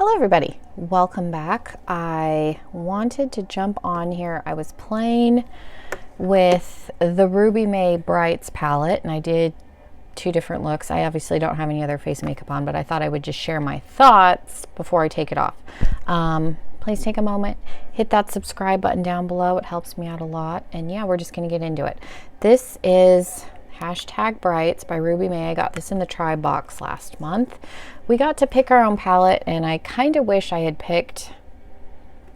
Hello everybody, welcome back. I wanted to jump on here. I was playing with the Ruby May Brights palette and I did two different looks. I obviously don't have any other face makeup on, but I thought I would just share my thoughts before I take it off. Please take a moment, hit that subscribe button down below. It helps me out a lot. And yeah, we're just gonna get into it. This is #Brights by Ruby May. I got this in the Tribe box last month. We got to pick our own palette and I kind of wish I had picked,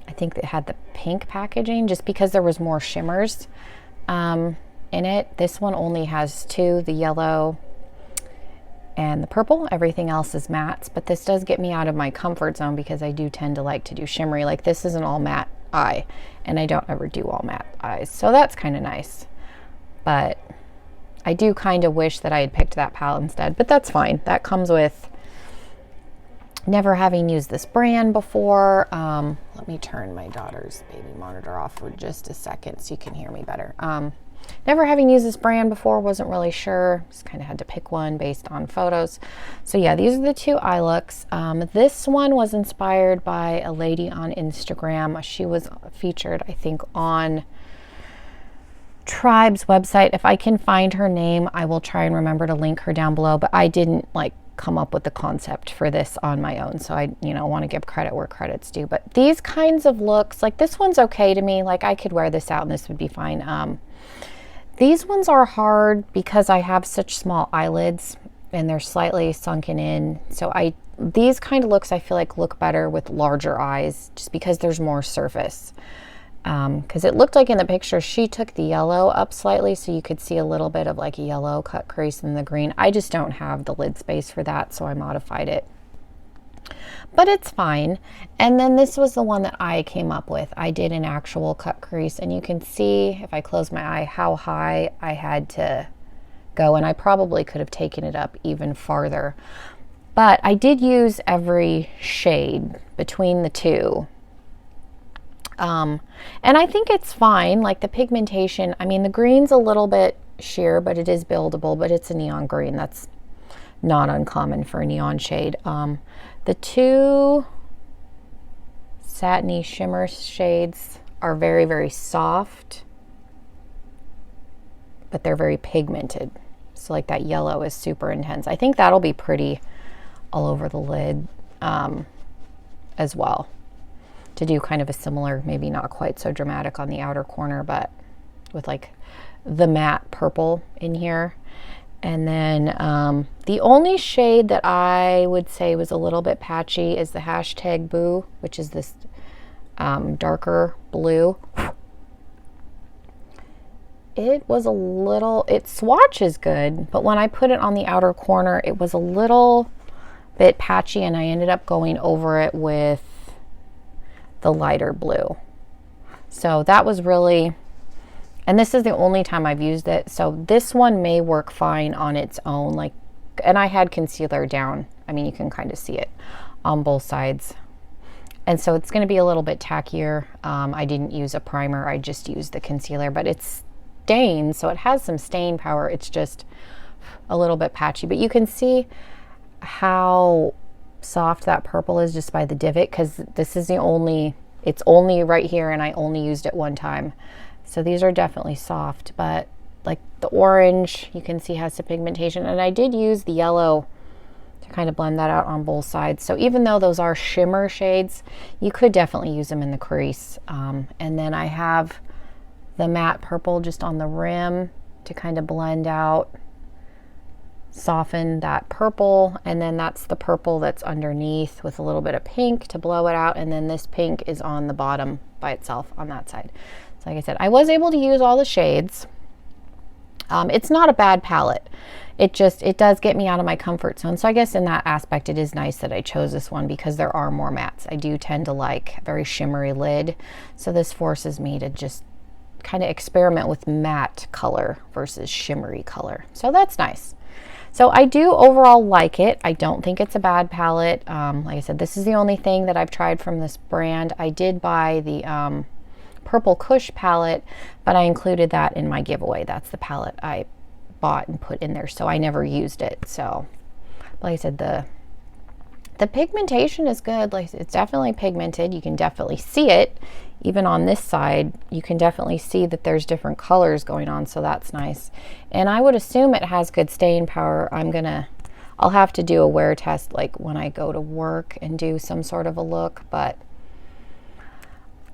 I think it had the pink packaging just because there was more shimmers in it. This one only has two, the yellow and the purple. Everything else is mattes, but this does get me out of my comfort zone because I do tend to like to do shimmery. Like this is an all matte eye and I don't ever do all matte eyes. So that's kind of nice, but I do kind of wish that I had picked that palette instead, but that's fine. That comes with never having used this brand before. Let me turn my daughter's baby monitor off for just a second so you can hear me better. Never having used this brand before, wasn't really sure. Just kind of had to pick one based on photos. So yeah, these are the two eye looks. This one was inspired by a lady on Instagram. She was featured, I think, on Tribe's website. If I can find her name, I will try and remember to link her down below, but I didn't like come up with the concept for this on my own, so I want to give credit where credit's due. But these kinds of looks, like this one's okay to me, like I could wear this out and this would be fine. These ones are hard because I have such small eyelids and they're slightly sunken in, so these kind of looks I feel like look better with larger eyes just because there's more surface. Because it looked like in the picture she took the yellow up slightly so you could see a little bit of like a yellow cut crease in the green. I just don't have the lid space for that, so I modified it, but it's fine. And then this was the one that I came up with. I did an actual cut crease and you can see if I close my eye how high I had to go, and I probably could have taken it up even farther, but I did use every shade between the two. And I think it's fine. Like the pigmentation, I mean, the green's a little bit sheer, but it is buildable, but it's a neon green. That's not uncommon for a neon shade. The two satiny shimmer shades are very, very soft, but they're very pigmented. So like that yellow is super intense. I think that'll be pretty all over the lid, as well, to do kind of a similar, maybe not quite so dramatic on the outer corner, but with like the matte purple in here. And then the only shade that I would say was a little bit patchy is the #Boo, which is this darker blue. It was a little, it swatches good, but when I put it on the outer corner, it was a little bit patchy and I ended up going over it with the lighter blue. So that was really, and this is the only time I've used it, so this one may work fine on its own. Like, and I had concealer down, I mean you can kind of see it on both sides, and so it's going to be a little bit tackier. I didn't use a primer, I just used the concealer, but it's stained, so it has some stain power. It's just a little bit patchy, but you can see how soft that purple is just by the divot, because this is it's only right here and I only used it one time. So these are definitely soft, but like the orange you can see has some pigmentation, and I did use the yellow to kind of blend that out on both sides. So even though those are shimmer shades, you could definitely use them in the crease. And then I have the matte purple just on the rim to kind of blend out, soften that purple, and then that's the purple that's underneath with a little bit of pink to blow it out, and then this pink is on the bottom by itself on that side. So like I said, I was able to use all the shades. It's not a bad palette. It does get me out of my comfort zone. So I guess in that aspect it is nice that I chose this one because there are more mattes. I do tend to like a very shimmery lid, so this forces me to just kind of experiment with matte color versus shimmery color. So that's nice. So I do overall like it. I don't think it's a bad palette. Like I said, this is the only thing that I've tried from this brand. I did buy the Purple Kush palette, but I included that in my giveaway. That's the palette I bought and put in there, so I never used it. So like I said, the the pigmentation is good. Like, it's definitely pigmented. You can definitely see it. Even on this side, you can definitely see that there's different colors going on, so that's nice. And I would assume it has good staying power. I'll have to do a wear test like when I go to work and do some sort of a look, but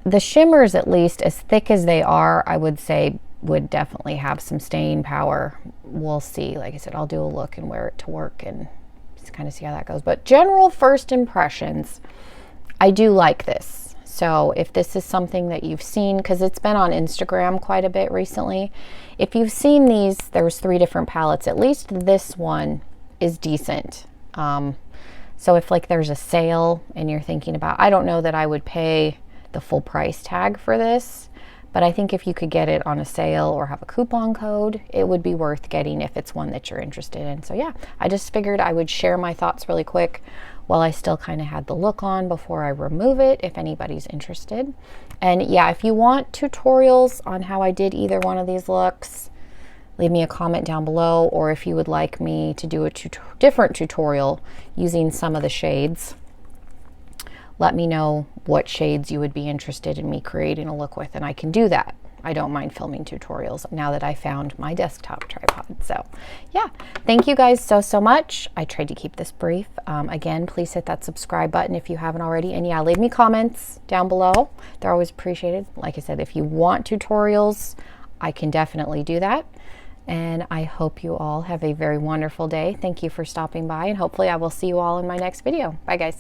the shimmers, at least as thick as they are, I would say would definitely have some staying power. We'll see. Like I said, I'll do a look and wear it to work and just kind of see how that goes. But general first impressions, I do like this. So if this is something that you've seen, because it's been on Instagram quite a bit recently, if you've seen these, there's 3 different palettes. At least this one is decent. So if like there's a sale and you're thinking about, I don't know that I would pay the full price tag for this, but I think if you could get it on a sale or have a coupon code, it would be worth getting if it's one that you're interested in. So yeah, I just figured I would share my thoughts really quick while I still kind of had the look on before I remove it, if anybody's interested. And yeah, if you want tutorials on how I did either one of these looks, leave me a comment down below, or if you would like me to do a different tutorial using some of the shades, let me know what shades you would be interested in me creating a look with, and I can do that. I don't mind filming tutorials now that I found my desktop tripod. So yeah, thank you guys so much. I tried to keep this brief. Again, please hit that subscribe button if you haven't already. And yeah, leave me comments down below. They're always appreciated. Like I said, if you want tutorials, I can definitely do that. And I hope you all have a very wonderful day. Thank you for stopping by, and hopefully I will see you all in my next video. Bye guys.